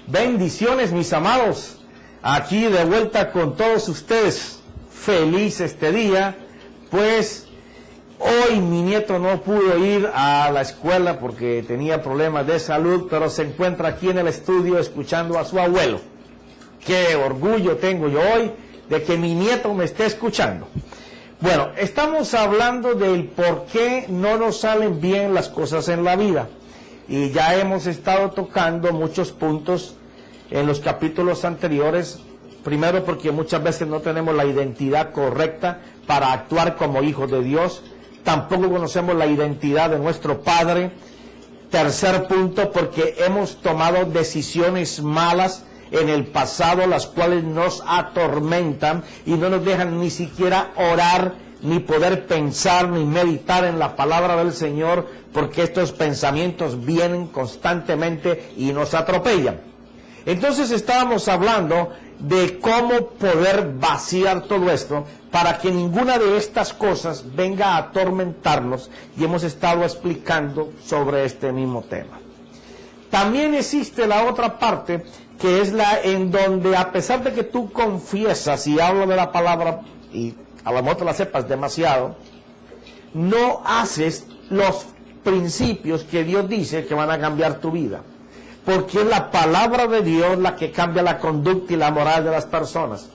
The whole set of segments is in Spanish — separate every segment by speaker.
Speaker 1: Bendiciones, mis amados, aquí de vuelta con todos ustedes. Feliz este día, pues hoy mi nieto no pudo ir a la escuela porque tenía problemas de salud, pero se encuentra aquí en el estudio escuchando a su abuelo. Qué orgullo tengo yo hoy de que mi nieto me esté escuchando. Bueno, estamos hablando del por qué no nos salen bien las cosas en la vida. Y ya hemos estado tocando muchos puntos en los capítulos anteriores. Primero, porque muchas veces no tenemos la identidad correcta para actuar como hijos de Dios. Tampoco conocemos la identidad de nuestro Padre. Tercer punto, porque hemos tomado decisiones malas en el pasado, las cuales nos atormentan y no nos dejan ni siquiera orar, ni poder pensar, ni meditar en la palabra del Señor, porque estos pensamientos vienen constantemente y nos atropellan. Entonces estábamos hablando de cómo poder vaciar todo esto para que ninguna de estas cosas venga a atormentarnos, y hemos estado explicando sobre este mismo tema. También existe la otra parte, que es la en donde, a pesar de que tú confiesas y hablas de la palabra y a lo mejor te la sepas demasiado, no haces los principios que Dios dice que van a cambiar tu vida, porque es la palabra de Dios la que cambia la conducta y la moral de las personas.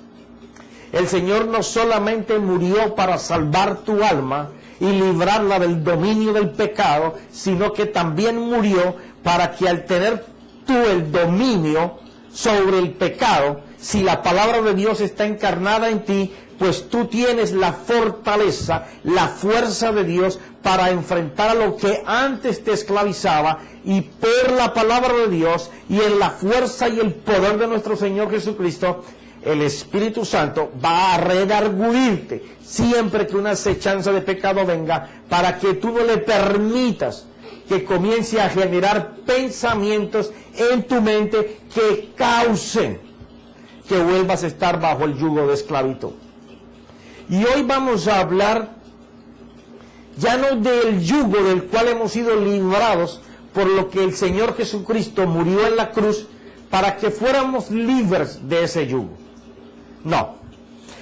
Speaker 1: El Señor no solamente murió para salvar tu alma y librarla del dominio del pecado, sino que también murió para que, al tener tú el dominio sobre el pecado, si la palabra de Dios está encarnada en ti, pues tú tienes la fortaleza, la fuerza de Dios para enfrentar a lo que antes te esclavizaba, y por la palabra de Dios y en la fuerza y el poder de nuestro Señor Jesucristo, el Espíritu Santo va a redarguirte siempre que una acechanza de pecado venga, para que tú no le permitas que comience a generar pensamientos en tu mente que causen que vuelvas a estar bajo el yugo de esclavitud. Y hoy vamos a hablar ya no del yugo del cual hemos sido librados por lo que el Señor Jesucristo murió en la cruz para que fuéramos libres de ese yugo. No.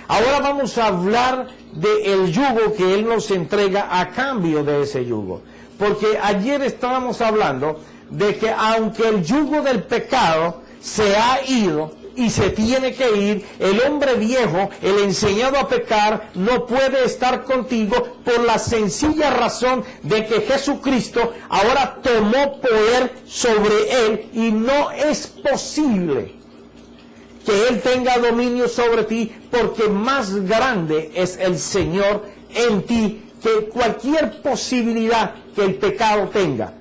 Speaker 1: Ahora vamos a hablar del yugo que Él nos entrega a cambio de ese yugo. Porque ayer estábamos hablando de que aunque el yugo del pecado se ha ido y se tiene que ir, el hombre viejo, el enseñado a pecar, no puede estar contigo por la sencilla razón de que Jesucristo ahora tomó poder sobre él, y no es posible que él tenga dominio sobre ti, porque más grande es el Señor en ti que cualquier posibilidad que el pecado tenga.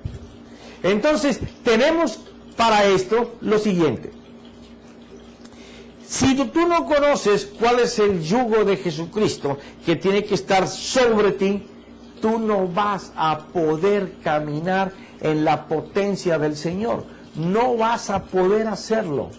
Speaker 1: Entonces tenemos para esto lo siguiente: si tú no conoces cuál es el yugo de Jesucristo que tiene que estar sobre ti, tú no vas a poder caminar en la potencia del Señor. No vas a poder hacerlo.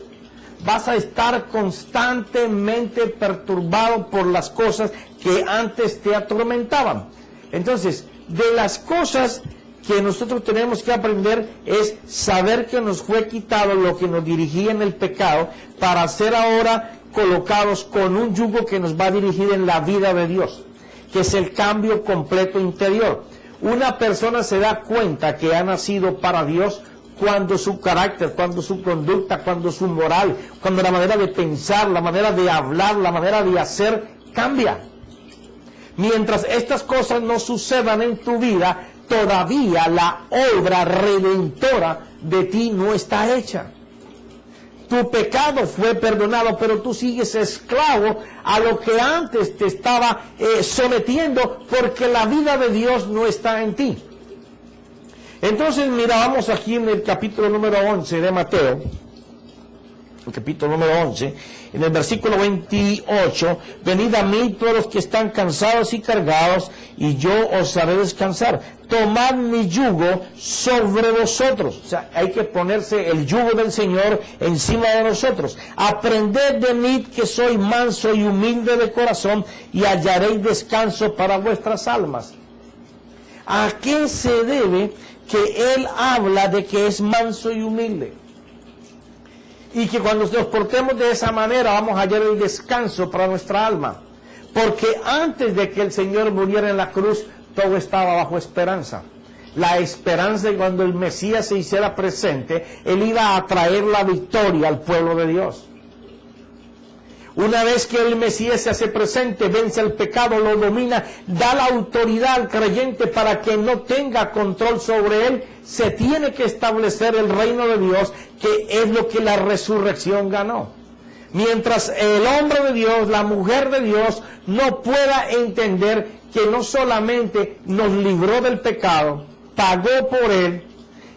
Speaker 1: Vas a estar constantemente perturbado por las cosas que antes te atormentaban. Entonces, de las cosas que nosotros tenemos que aprender es saber que nos fue quitado lo que nos dirigía en el pecado, para ser ahora colocados con un yugo que nos va a dirigir en la vida de Dios, que es el cambio completo interior. Una persona se da cuenta que ha nacido para Dios cuando su carácter, cuando su conducta, cuando su moral, cuando la manera de pensar, la manera de hablar, la manera de hacer cambia. Mientras estas cosas no sucedan en tu vida, todavía la obra redentora de ti no está hecha. Tu pecado fue perdonado, pero tú sigues esclavo a lo que antes te estaba sometiendo, porque la vida de Dios no está en ti. Entonces, mira, vamos aquí en el capítulo número 11 de Mateo, el capítulo número 11, en el versículo 28, venid a mí todos los que están cansados y cargados, y yo os haré descansar. Tomad mi yugo sobre vosotros. O sea, hay que ponerse el yugo del Señor encima de nosotros. Aprended de mí, que soy manso y humilde de corazón, y hallaréis descanso para vuestras almas. ¿A qué se debe que él habla de que es manso y humilde? Y que cuando nos portemos de esa manera vamos a hallar el descanso para nuestra alma. Porque antes de que el Señor muriera en la cruz, todo estaba bajo esperanza. La esperanza de cuando el Mesías se hiciera presente, Él iba a traer la victoria al pueblo de Dios. Una vez que el Mesías se hace presente, vence el pecado, lo domina, da la autoridad al creyente para que no tenga control sobre él. Se tiene que establecer el reino de Dios, que es lo que la resurrección ganó. Mientras el hombre de Dios, la mujer de Dios, no pueda entender que no solamente nos libró del pecado, pagó por él,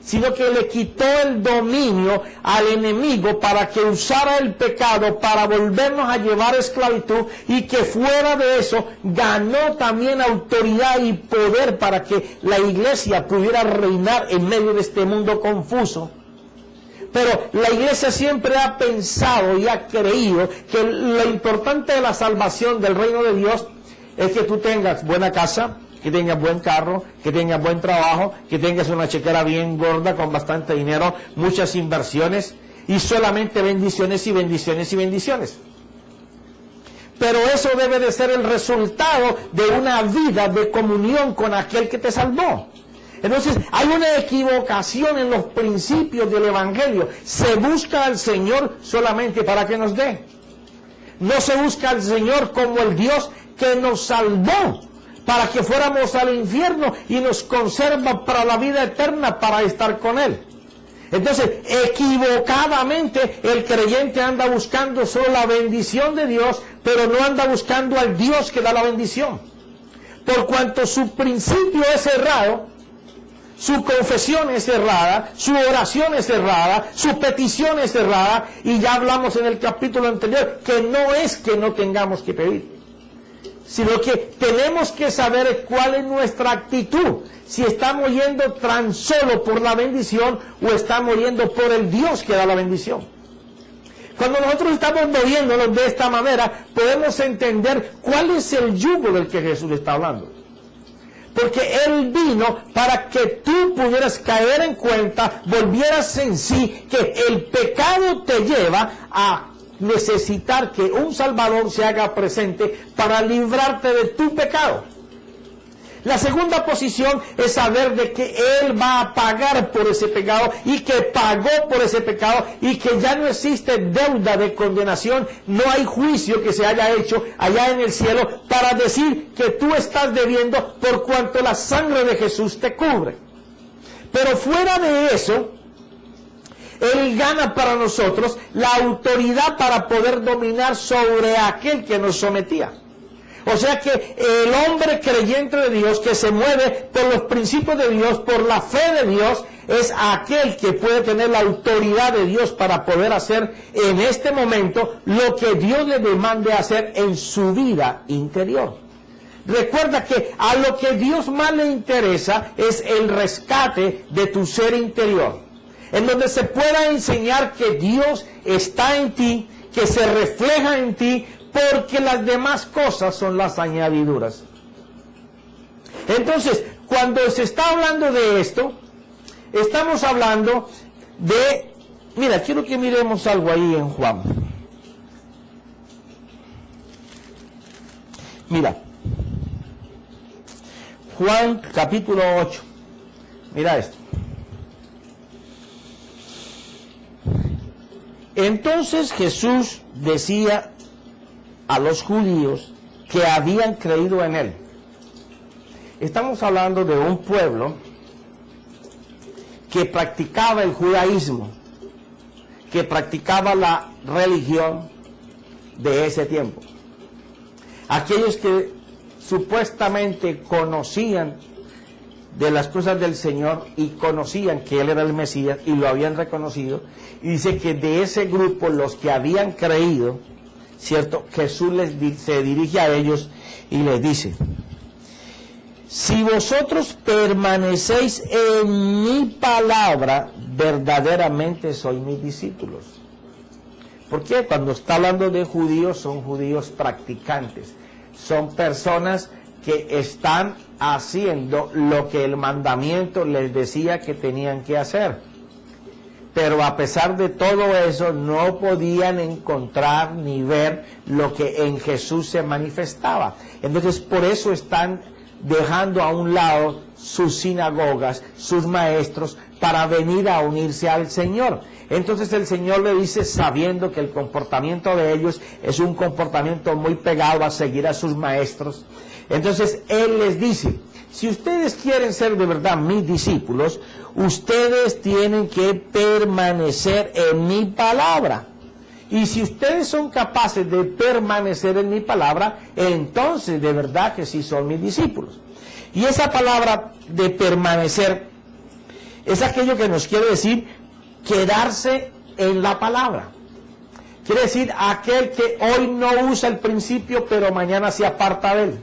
Speaker 1: sino que le quitó el dominio al enemigo para que usara el pecado para volvernos a llevar a esclavitud, y que fuera de eso ganó también autoridad y poder para que la iglesia pudiera reinar en medio de este mundo confuso. Pero la iglesia siempre ha pensado y ha creído que lo importante de la salvación del reino de Dios es que tú tengas buena casa, que tengas buen carro, que tengas buen trabajo, que tengas una chequera bien gorda con bastante dinero, muchas inversiones y solamente bendiciones y bendiciones y bendiciones. Pero eso debe de ser el resultado de una vida de comunión con aquel que te salvó. Entonces, hay una equivocación en los principios del Evangelio. Se busca al Señor solamente para que nos dé. No se busca al Señor como el Dios que nos salvó para que fuéramos al infierno y nos conserva para la vida eterna, para estar con Él. Entonces, equivocadamente, el creyente anda buscando solo la bendición de Dios, pero no anda buscando al Dios que da la bendición. Por cuanto su principio es errado, su confesión es errada, su oración es errada, su petición es errada, y ya hablamos en el capítulo anterior que no es que no tengamos que pedir, sino que tenemos que saber cuál es nuestra actitud, si estamos yendo tan solo por la bendición o estamos yendo por el Dios que da la bendición. Cuando nosotros estamos moviéndonos de esta manera, podemos entender cuál es el yugo del que Jesús está hablando. Porque Él vino para que tú pudieras caer en cuenta, volvieras en sí, que el pecado te lleva a necesitar que un Salvador se haga presente para librarte de tu pecado. La segunda posición es saber de que Él va a pagar por ese pecado, y que pagó por ese pecado, y que ya no existe deuda de condenación, no hay juicio que se haya hecho allá en el cielo para decir que tú estás debiendo, por cuanto la sangre de Jesús te cubre. Pero fuera de eso, Él gana para nosotros la autoridad para poder dominar sobre aquel que nos sometía. O sea que el hombre creyente de Dios, que se mueve por los principios de Dios, por la fe de Dios, es aquel que puede tener la autoridad de Dios para poder hacer en este momento lo que Dios le demande hacer en su vida interior. Recuerda que a lo que Dios más le interesa es el rescate de tu ser interior, en donde se pueda enseñar que Dios está en ti, que se refleja en ti, porque las demás cosas son las añadiduras. Entonces, cuando se está hablando de esto, estamos hablando de... Mira, quiero que miremos algo ahí en Juan. Mira, Juan capítulo 8. Mira esto. Entonces Jesús decía a los judíos que habían creído en Él. Estamos hablando de un pueblo que practicaba el judaísmo, que practicaba la religión de ese tiempo. Aquellos que supuestamente conocían de las cosas del Señor y conocían que Él era el Mesías y lo habían reconocido, y dice que de ese grupo, los que habían creído, ¿cierto? Jesús se dirige a ellos y les dice: si vosotros permanecéis en mi palabra, verdaderamente sois mis discípulos. ¿Por qué? Cuando está hablando de judíos, son judíos practicantes, son personas que están haciendo lo que el mandamiento les decía que tenían que hacer. pero a pesar de todo eso no podían encontrar ni ver lo que en Jesús se manifestaba. Entonces por eso están dejando a un lado sus sinagogas, sus maestros, para venir a unirse al Señor. Entonces el Señor le dice, sabiendo que el comportamiento de ellos es un comportamiento muy pegado a seguir a sus maestros, entonces Él les dice, si ustedes quieren ser de verdad mis discípulos, ustedes tienen que permanecer en mi palabra. Y si ustedes son capaces de permanecer en mi palabra, entonces de verdad que sí son mis discípulos. Y esa palabra de permanecer es aquello que nos quiere decir quedarse en la palabra. Quiere decir aquel que hoy no usa el principio, pero mañana se aparta de él.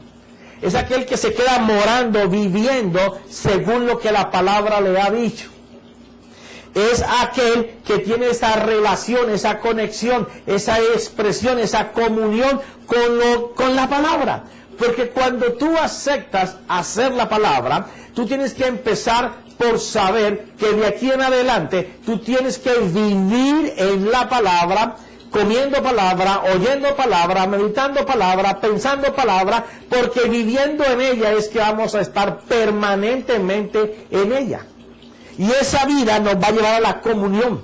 Speaker 1: Es aquel que se queda morando, viviendo según lo que la palabra le ha dicho. Es aquel que tiene esa relación, esa conexión, esa expresión, esa comunión con la palabra. Porque cuando tú aceptas hacer la palabra, tú tienes que empezar por saber que de aquí en adelante tú tienes que vivir en la palabra, comiendo palabra, oyendo palabra, meditando palabra, pensando palabra, porque viviendo en ella es que vamos a estar permanentemente en ella. Y esa vida nos va a llevar a la comunión,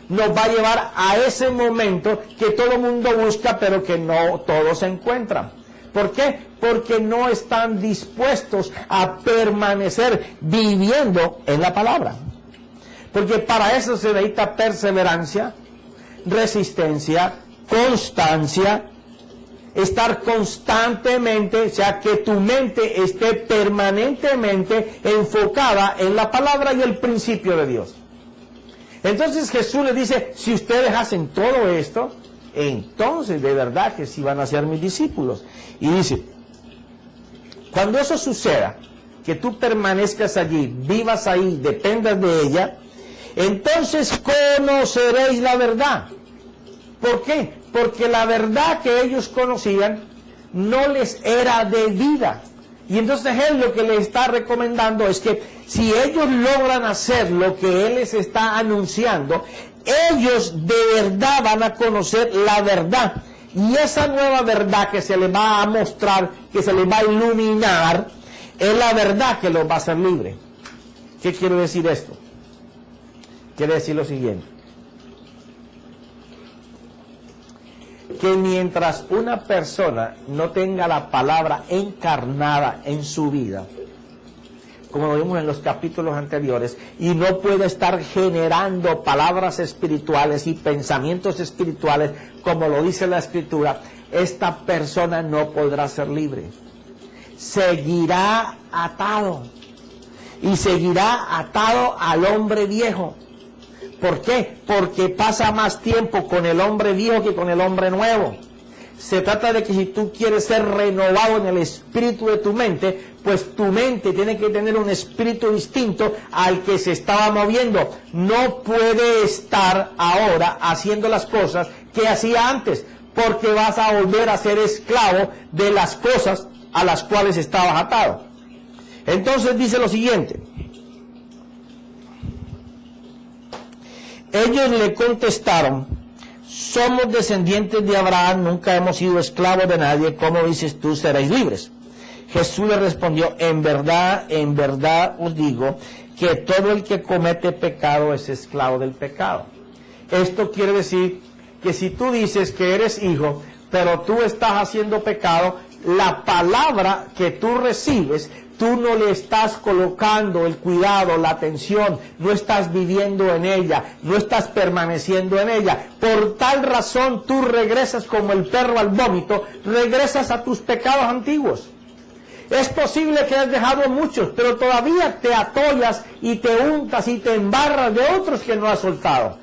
Speaker 1: nos va a llevar a ese momento que todo el mundo busca, pero que no todos encuentran. ¿Por qué? Porque no están dispuestos a permanecer viviendo en la palabra. Porque para eso se necesita perseverancia, resistencia, constancia, estar constantemente, o sea, que tu mente esté permanentemente enfocada en la palabra y el principio de Dios. Entonces Jesús les dice, si ustedes hacen todo esto, entonces de verdad que sí van a ser mis discípulos. Y dice, cuando eso suceda, que tú permanezcas allí, vivas ahí, dependas de ella, entonces conoceréis la verdad. ¿Por qué? Porque la verdad que ellos conocían no les era de vida. Y entonces Él lo que les está recomendando es que si ellos logran hacer lo que Él les está anunciando, ellos de verdad van a conocer la verdad. Y esa nueva verdad que se les va a mostrar, que se les va a iluminar, es la verdad que los va a hacer libres. ¿Qué quiere decir esto? Quiere decir lo siguiente. Que mientras una persona no tenga la palabra encarnada en su vida, como lo vimos en los capítulos anteriores, y no puede estar generando palabras espirituales y pensamientos espirituales, como lo dice la Escritura, esta persona no podrá ser libre. Seguirá atado, y seguirá atado al hombre viejo. ¿Por qué? Porque pasa más tiempo con el hombre viejo que con el hombre nuevo. Se trata de que si tú quieres ser renovado en el espíritu de tu mente, pues tu mente tiene que tener un espíritu distinto al que se estaba moviendo. No puede estar ahora haciendo las cosas que hacía antes, porque vas a volver a ser esclavo de las cosas a las cuales estabas atado. Entonces dice lo siguiente. Ellos le contestaron, somos descendientes de Abraham, nunca hemos sido esclavos de nadie, ¿cómo dices tú seréis libres? Jesús le respondió, en verdad os digo, que todo el que comete pecado es esclavo del pecado. Esto quiere decir que si tú dices que eres hijo, pero tú estás haciendo pecado, la palabra que tú recibes, tú no le estás colocando el cuidado, la atención, no estás viviendo en ella, no estás permaneciendo en ella. Por tal razón tú regresas como el perro al vómito, regresas a tus pecados antiguos. Es posible que has dejado muchos, pero todavía te atollas y te untas y te embarras de otros que no has soltado.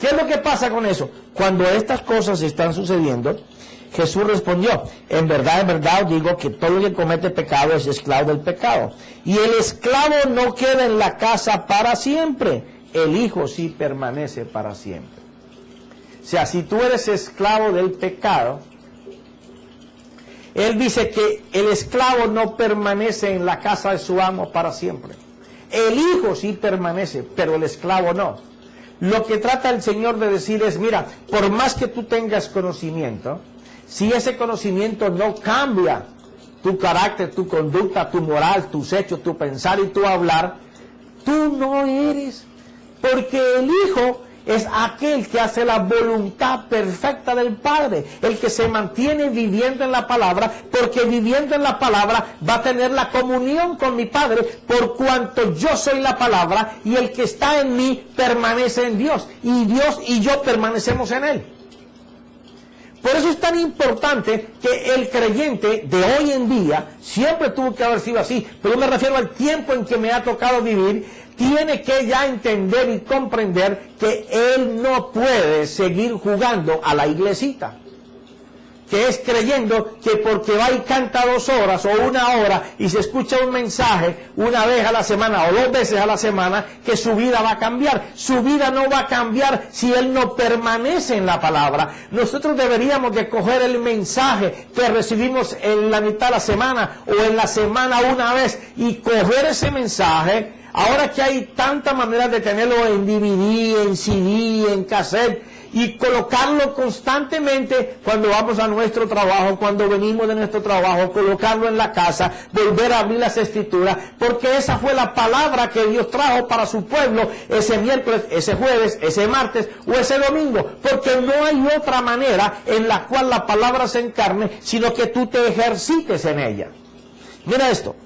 Speaker 1: ¿Qué es lo que pasa con eso? Cuando estas cosas están sucediendo, Jesús respondió, en verdad os digo que todo el que comete pecado es esclavo del pecado. Y el esclavo no queda en la casa para siempre, el hijo sí permanece para siempre. O sea, si tú eres esclavo del pecado, Él dice que el esclavo no permanece en la casa de su amo para siempre. El hijo sí permanece, pero el esclavo no. lo que trata el Señor de decir es, mira, por más que tú tengas conocimiento, si ese conocimiento no cambia tu carácter, tu conducta, tu moral, tus hechos, tu pensar y tu hablar, tú no eres. Porque el Hijo es aquel que hace la voluntad perfecta del Padre, el que se mantiene viviendo en la palabra, porque viviendo en la palabra va a tener la comunión con mi Padre, por cuanto yo soy la palabra, y el que está en mí permanece en Dios, y Dios y yo permanecemos en Él. Por eso es tan importante que el creyente de hoy en día, siempre tuvo que haber sido así, pero yo me refiero al tiempo en que me ha tocado vivir, tiene que ya entender y comprender que él no puede seguir jugando a la iglesita. Que es creyendo que porque va y canta 2 horas o 1 hora y se escucha un mensaje una vez a la semana o 2 veces a la semana, que su vida va a cambiar. Su vida no va a cambiar si él no permanece en la palabra. Nosotros deberíamos de coger el mensaje que recibimos en la mitad de la semana o en la semana una vez y coger ese mensaje. Ahora que hay tantas maneras de tenerlo en DVD, en CD, en cassette, y colocarlo constantemente cuando vamos a nuestro trabajo, cuando venimos de nuestro trabajo, colocarlo en la casa, volver a abrir las Escrituras, porque esa fue la palabra que Dios trajo para su pueblo ese miércoles, ese jueves, ese martes o ese domingo, porque no hay otra manera en la cual la palabra se encarne, sino que tú te ejercites en ella. Mira esto.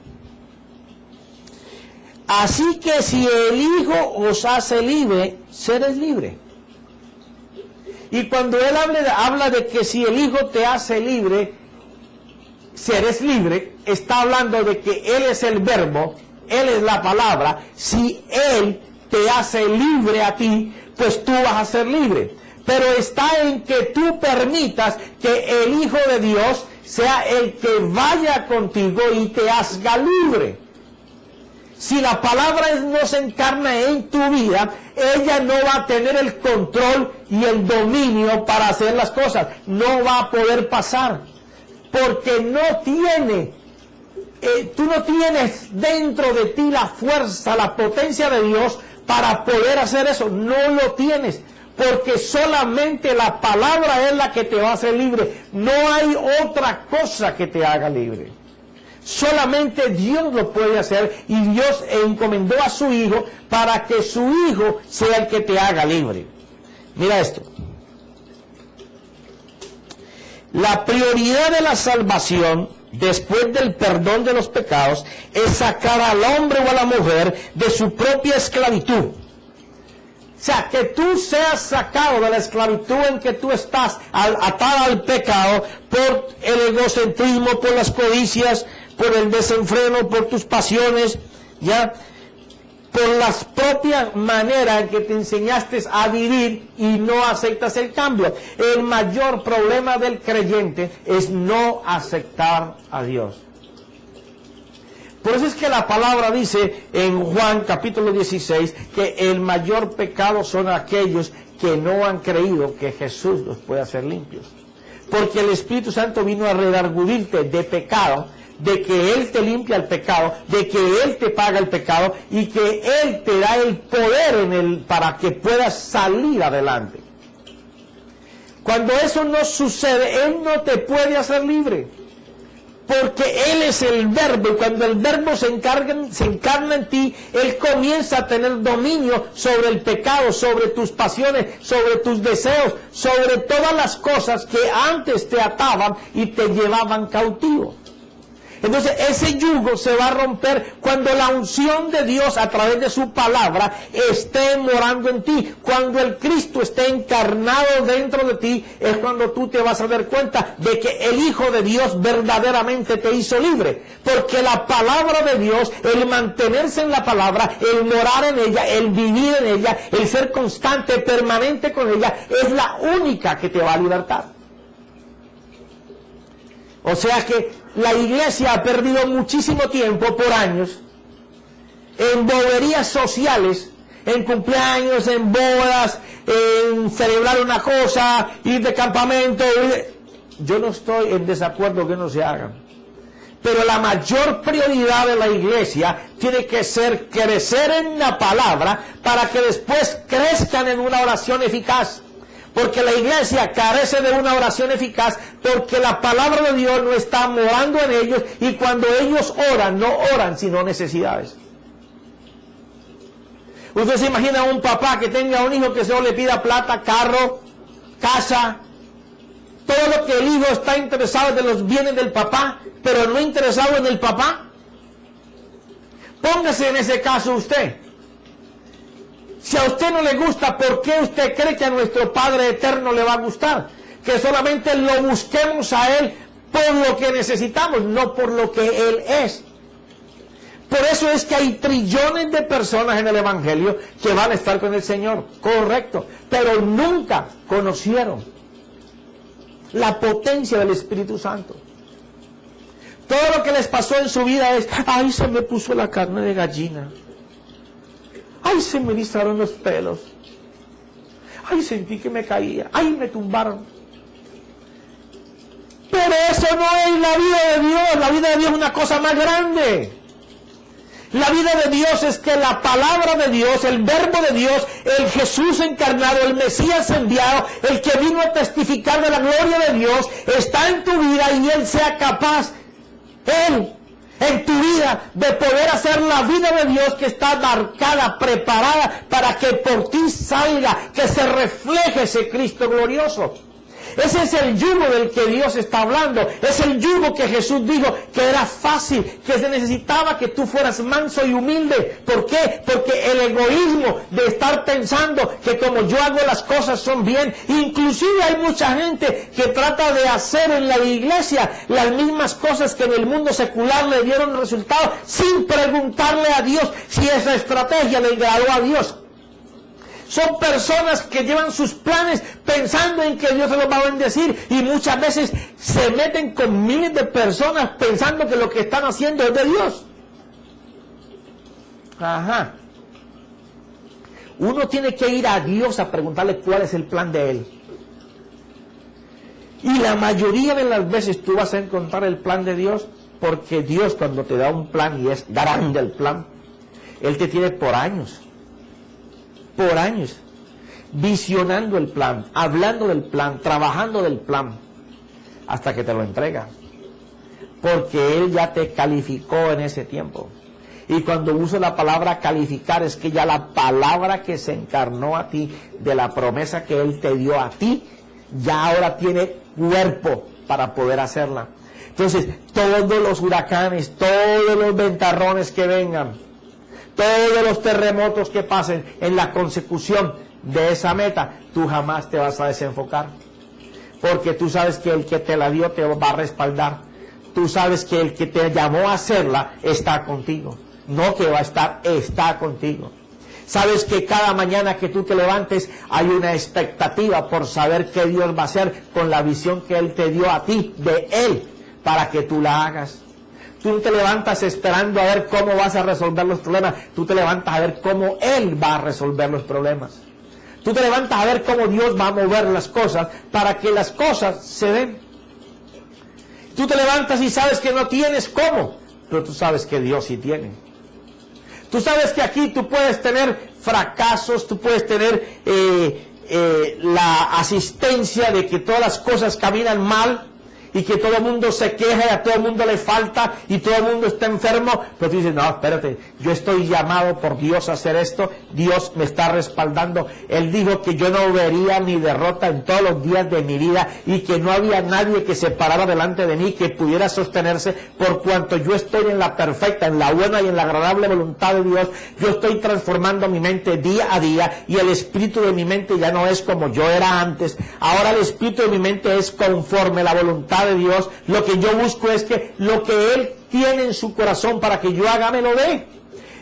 Speaker 1: Así que si el Hijo os hace libre, seréis libre. Y cuando él habla de que si el Hijo te hace libre, seres libre, está hablando de que Él es el verbo, Él es la palabra. Si Él te hace libre a ti, pues tú vas a ser libre. Pero está en que tú permitas que el Hijo de Dios sea el que vaya contigo y te haga libre. Si la palabra no se encarna en tu vida, ella no va a tener el control y el dominio para hacer las cosas. No va a poder pasar. Porque no tiene, tú no tienes dentro de ti la fuerza, la potencia de Dios para poder hacer eso. No lo tienes. Porque solamente la palabra es la que te va a hacer libre. No hay otra cosa que te haga libre. Solamente Dios lo puede hacer, y Dios encomendó a su Hijo para que su Hijo sea el que te haga libre. Mira esto. La prioridad de la salvación, después del perdón de los pecados, es sacar al hombre o a la mujer de su propia esclavitud. O sea, que tú seas sacado de la esclavitud en que tú estás, atado al pecado, por el egocentrismo, por las codicias, por el desenfreno, por tus pasiones, ya, por las propias maneras en que te enseñaste a vivir y no aceptas el cambio. El mayor problema del creyente es no aceptar a Dios. Por eso es que la palabra dice en Juan capítulo 16 que el mayor pecado son aquellos que no han creído que Jesús los puede hacer limpios. Porque el Espíritu Santo vino a redarguirte de pecado, de que Él te limpia el pecado, de que Él te paga el pecado y que Él te da el poder para que puedas salir adelante. Cuando eso no sucede, Él no te puede hacer libre. Porque Él es el verbo, y cuando el verbo se encarna en ti, Él comienza a tener dominio sobre el pecado, sobre tus pasiones, sobre tus deseos, sobre todas las cosas que antes te ataban y te llevaban cautivo. Entonces ese yugo se va a romper cuando la unción de Dios a través de su palabra esté morando en ti. Cuando el Cristo esté encarnado dentro de ti, es cuando tú te vas a dar cuenta de que el Hijo de Dios verdaderamente te hizo libre. Porque la palabra de Dios, el mantenerse en la palabra, el morar en ella, el vivir en ella, el ser constante, permanente con ella, es la única que te va a libertar. O sea que la iglesia ha perdido muchísimo tiempo por años en boberías sociales, en cumpleaños, en bodas, en celebrar una cosa, ir de campamento. Yo no estoy en desacuerdo que no se hagan, Pero la mayor prioridad de la iglesia tiene que ser crecer en la palabra para que después crezcan en una oración eficaz. Porque la iglesia carece de una oración eficaz porque la palabra de Dios no está morando en ellos, y cuando ellos oran, no oran sino necesidades. Usted se imagina un papá que tenga un hijo que solo le pida plata, carro, casa, todo lo que el hijo está interesado de los bienes del papá, pero no interesado en el papá. Póngase en ese caso usted. Si a usted no le gusta, ¿por qué usted cree que a nuestro Padre Eterno le va a gustar? Que solamente lo busquemos a Él por lo que necesitamos, no por lo que Él es. Por eso es que hay trillones de personas en el Evangelio que van a estar con el Señor, correcto, pero nunca conocieron la potencia del Espíritu Santo. Todo lo que les pasó en su vida es: ay, se me puso la carne de gallina, ay, se me erizaron los pelos, ay, sentí que me caía, ay, me tumbaron. Pero eso no es la vida de Dios. La vida de Dios es una cosa más grande. La vida de Dios es que la palabra de Dios, el verbo de Dios, el Jesús encarnado, el Mesías enviado, el que vino a testificar de la gloria de Dios, está en tu vida, y Él sea capaz, Él, en tu vida, de poder hacer la vida de Dios que está marcada, preparada, para que por ti salga, que se refleje ese Cristo glorioso. Ese es el yugo del que Dios está hablando. Es el yugo que Jesús dijo que era fácil, que se necesitaba que tú fueras manso y humilde. ¿Por qué? Porque el egoísmo de estar pensando que como yo hago las cosas son bien. Inclusive hay mucha gente que trata de hacer en la iglesia las mismas cosas que en el mundo secular le dieron resultado, sin preguntarle a Dios si esa estrategia le agradó a Dios. Son personas que llevan sus planes pensando en que Dios se los va a bendecir, y muchas veces se meten con miles de personas pensando que lo que están haciendo es de Dios. Ajá. Uno tiene que ir a Dios a preguntarle cuál es el plan de Él. Y la mayoría de las veces tú vas a encontrar el plan de Dios, porque Dios, cuando te da un plan, y es grande el plan, Él te tiene por años, visionando el plan, hablando del plan, trabajando del plan, hasta que te lo entrega, porque Él ya te calificó en ese tiempo. Y cuando uso la palabra calificar, es que ya la palabra que se encarnó a ti, de la promesa que Él te dio a ti, ya ahora tiene cuerpo para poder hacerla. Entonces, todos los huracanes, todos los ventarrones que vengan, todos los terremotos que pasen en la consecución de esa meta, tú jamás te vas a desenfocar, porque tú sabes que el que te la dio te va a respaldar. Tú sabes que el que te llamó a hacerla está contigo, no que va a estar, está contigo. Sabes que cada mañana que tú te levantes hay una expectativa por saber qué Dios va a hacer con la visión que Él te dio a ti de Él, para que tú la hagas. Tú no te levantas esperando a ver cómo vas a resolver los problemas. Tú te levantas a ver cómo Él va a resolver los problemas. Tú te levantas a ver cómo Dios va a mover las cosas para que las cosas se den. Tú te levantas y sabes que no tienes cómo, pero tú sabes que Dios sí tiene. Tú sabes que aquí tú puedes tener fracasos, tú puedes tener la asistencia de que todas las cosas caminan mal, y que todo el mundo se queja, y a todo el mundo le falta, y todo el mundo está enfermo, pero tú dices: no, espérate, yo estoy llamado por Dios a hacer esto, Dios me está respaldando. Él dijo que yo no vería mi derrota en todos los días de mi vida, y que no había nadie que se parara delante de mí que pudiera sostenerse, por cuanto yo estoy en la perfecta, en la buena y en la agradable voluntad de Dios. Yo estoy transformando mi mente día a día, y el espíritu de mi mente ya no es como yo era antes. Ahora el espíritu de mi mente es conforme la voluntad de Dios. Lo que yo busco es que lo que Él tiene en su corazón para que yo haga, me lo dé.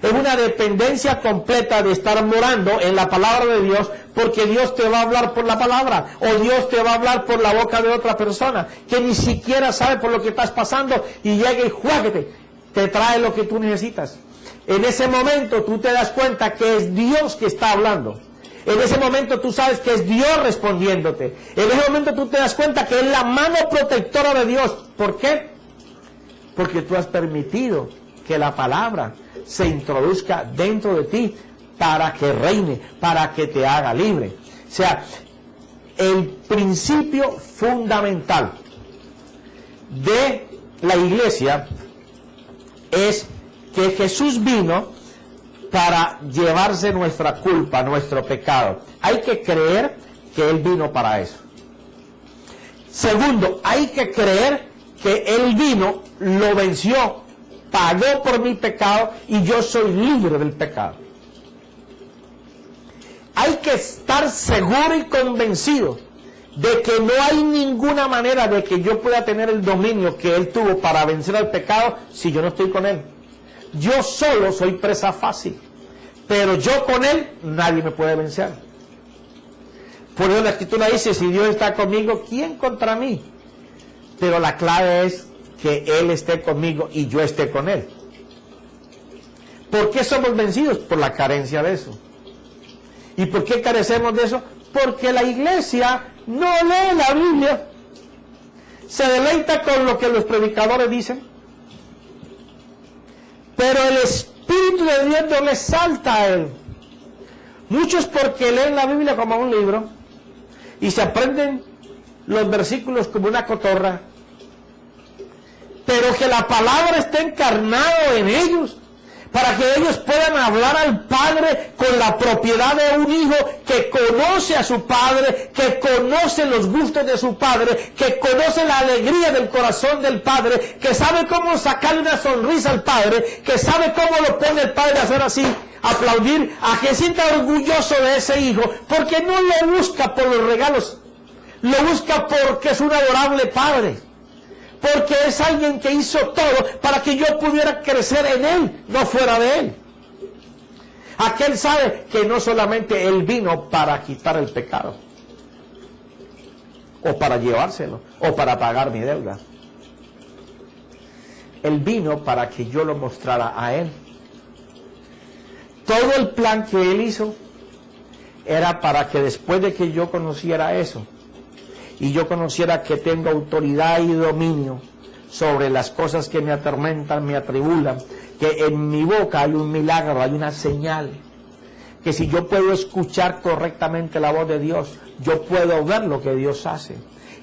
Speaker 1: Es una dependencia completa de estar morando en la palabra de Dios, porque Dios te va a hablar por la palabra, o Dios te va a hablar por la boca de otra persona que ni siquiera sabe por lo que estás pasando, y llega y juáguete, te trae lo que tú necesitas. En ese momento tú te das cuenta que es Dios que está hablando. En ese momento tú sabes que es Dios respondiéndote. En ese momento tú te das cuenta que es la mano protectora de Dios. ¿Por qué? porque tú has permitido que la palabra se introduzca dentro de ti para que reine, para que te haga libre. O sea, el principio fundamental de la iglesia es que Jesús vino para llevarse nuestra culpa, nuestro pecado. Hay que creer que Él vino para eso. Segundo, hay que creer que Él vino, lo venció, pagó por mi pecado y yo soy libre del pecado. Hay que estar seguro y convencido de que no hay ninguna manera de que yo pueda tener el dominio que Él tuvo para vencer al pecado si yo no estoy con Él. Yo solo soy presa fácil, pero yo con Él nadie me puede vencer. Por eso la Escritura dice, si Dios está conmigo, ¿quién contra mí? Pero la clave es que Él esté conmigo y yo esté con Él. ¿Por qué somos vencidos? Por la carencia de eso. ¿Y por qué carecemos de eso? Porque la iglesia no lee la Biblia. Se deleita con lo que los predicadores dicen. Pero el Espíritu de Dios no les salta a Él. Muchos porque leen la Biblia como un libro y se aprenden los versículos como una cotorra. Pero que la palabra esté encarnado en ellos, para que ellos puedan hablar al Padre con la propiedad de un hijo que conoce a su Padre, que conoce los gustos de su Padre, que conoce la alegría del corazón del Padre, que sabe cómo sacarle una sonrisa al Padre, que sabe cómo lo pone el Padre a hacer así, aplaudir, a que sienta orgulloso de ese hijo, porque no lo busca por los regalos, lo busca porque es un adorable Padre. Porque es alguien que hizo todo para que yo pudiera crecer en Él, no fuera de Él. Aquel sabe que no solamente Él vino para quitar el pecado, o para llevárselo, o para pagar mi deuda. Él vino para que yo lo mostrara a Él. Todo el plan que Él hizo era para que después de que yo conociera eso, y yo conociera que tengo autoridad y dominio sobre las cosas que me atormentan, me atribulan, que en mi boca hay un milagro, hay una señal, que si yo puedo escuchar correctamente la voz de Dios, yo puedo ver lo que Dios hace.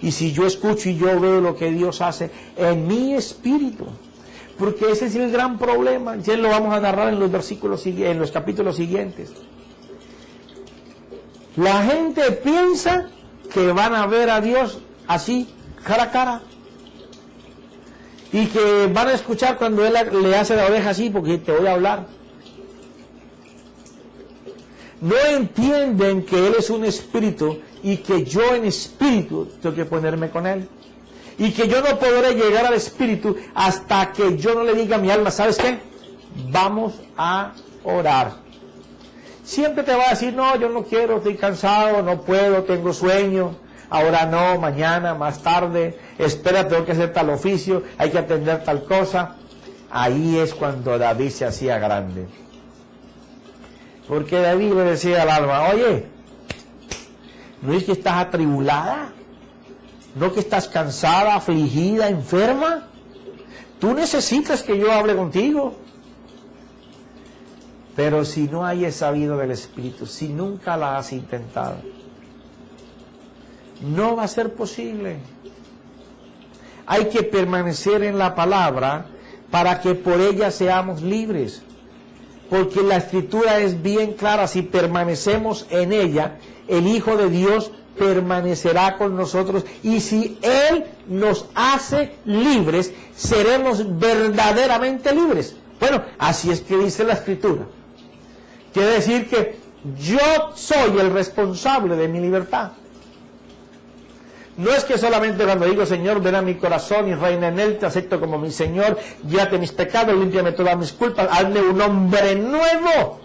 Speaker 1: Y si yo escucho y yo veo lo que Dios hace en mi espíritu, porque ese es el gran problema, ya lo vamos a narrar en los versículos, en los capítulos siguientes. La gente piensa que van a ver a Dios así, cara a cara, y que van a escuchar cuando Él le hace la oreja así, porque te voy a hablar. No entienden que Él es un espíritu y que yo en espíritu tengo que ponerme con Él, y que yo no podré llegar al espíritu hasta que yo no le diga a mi alma, ¿sabes qué? Vamos a orar. Siempre te va a decir, no, yo no quiero, estoy cansado, no puedo, tengo sueño, ahora no, mañana, más tarde, espera, tengo que hacer tal oficio, hay que atender tal cosa. Ahí es cuando David se hacía grande. Porque David le decía al alma, oye, ¿no es que estás atribulada? ¿No que estás cansada, afligida, enferma? Tú necesitas que yo hable contigo. Pero si no hayas sabido del Espíritu, si nunca la has intentado, no va a ser posible. Hay que permanecer en la palabra para que por ella seamos libres. Porque la Escritura es bien clara, si permanecemos en ella, el Hijo de Dios permanecerá con nosotros, y si Él nos hace libres, seremos verdaderamente libres. Bueno, así es que dice la Escritura. Quiere decir que yo soy el responsable de mi libertad. No es que solamente cuando digo, Señor, ven a mi corazón y reina en Él, te acepto como mi Señor, guíate mis pecados, límpiame todas mis culpas, hazme un hombre nuevo.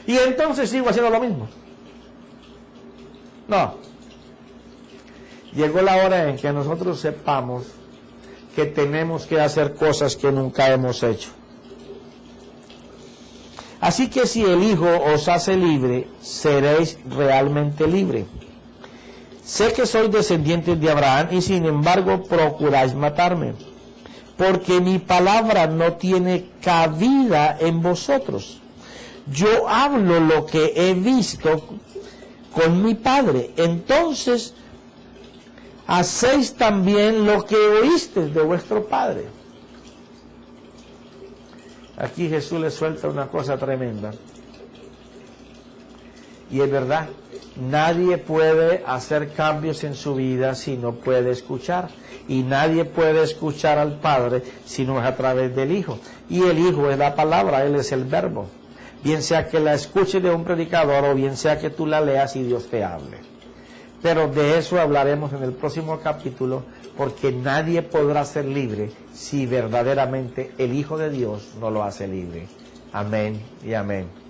Speaker 1: Y entonces sigo haciendo lo mismo. No. Llegó la hora en que nosotros sepamos que tenemos que hacer cosas que nunca hemos hecho. Así que si el Hijo os hace libre, seréis realmente libre. Sé que sois descendientes de Abraham y sin embargo procuráis matarme,
Speaker 2: porque mi palabra no tiene cabida en vosotros. Yo hablo lo que he visto con mi Padre. Entonces, hacéis también lo que oísteis de vuestro Padre. Aquí Jesús le suelta una cosa tremenda. Y es verdad, nadie puede hacer cambios en su vida si no puede escuchar. Y nadie puede escuchar al Padre si no es a través del Hijo. Y el Hijo es la palabra, Él es el verbo. Bien sea que la escuches de un predicador o bien sea que tú la leas y Dios te hable. Pero de eso hablaremos en el próximo capítulo, porque nadie podrá ser libre si verdaderamente el Hijo de Dios no lo hace libre. Amén y amén.